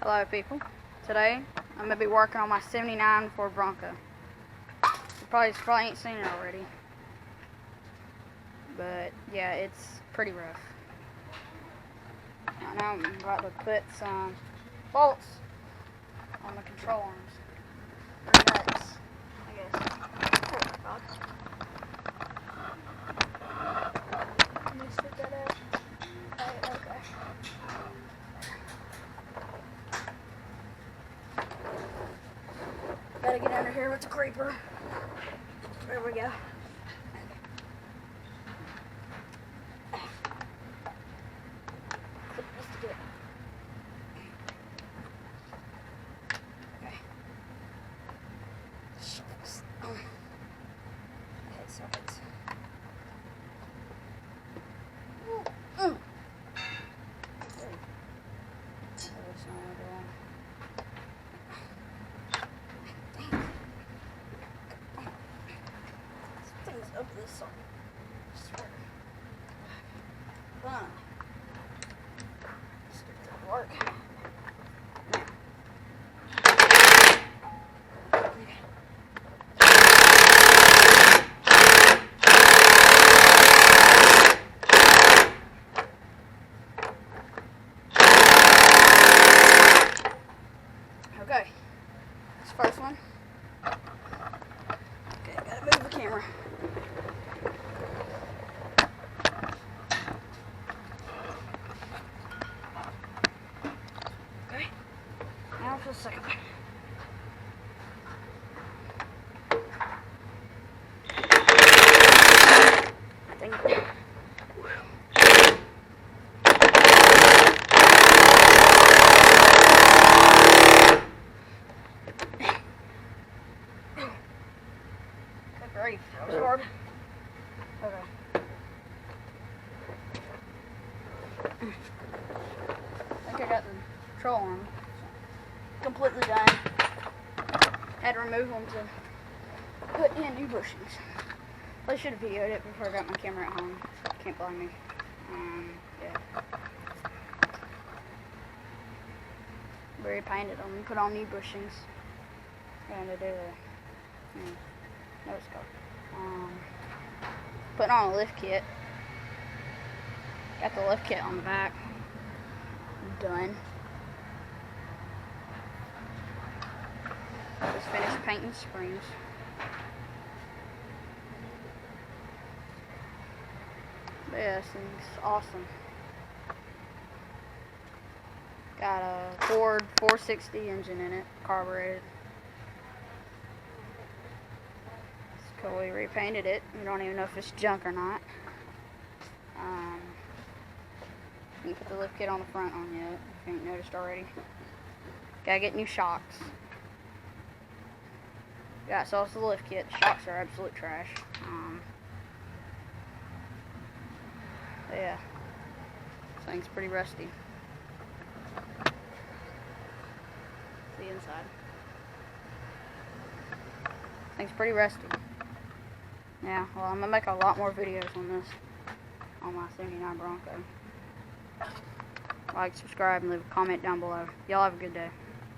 Hello people, today I'm going to be working on my 79 Ford Bronco. You probably ain't seen it already, but yeah, it's pretty rough. Right now I'm about to put some bolts on the control arms, or nuts, I guess. Oh God. Let me stick that out. Okay. Gotta get under here with the creeper. There we go. Clip this together. Okay. Shucks. Head sockets. Up this side. Swear. Fun. Let's get that to work. Okay. This first one. Okay, gotta move the camera. Now for the second one. Good grief, that was hard. Okay. I think I got the control arm completely done. Had to remove them to put in new bushings. I should have videoed it before I got my camera at home. Can't blame me. Yeah. Repainted them and put on new bushings. And to do the no scope. Putting on a lift kit. Got the lift kit on the back. Done. Just finished painting springs. But yeah, this thing's awesome. Got a Ford 460 engine in it, carbureted. It's cool. We repainted it. We don't even know if it's junk or not. Didn't put the lift kit on the front on yet, if you ain't noticed already. Gotta get new shocks. Yeah, so it's the lift kit. The shocks are absolute trash. But yeah, this thing's pretty rusty. It's the inside. This thing's pretty rusty. Yeah, well, I'm gonna make a lot more videos on this, on my 79 Bronco. Like, subscribe, and leave a comment down below. Y'all have a good day.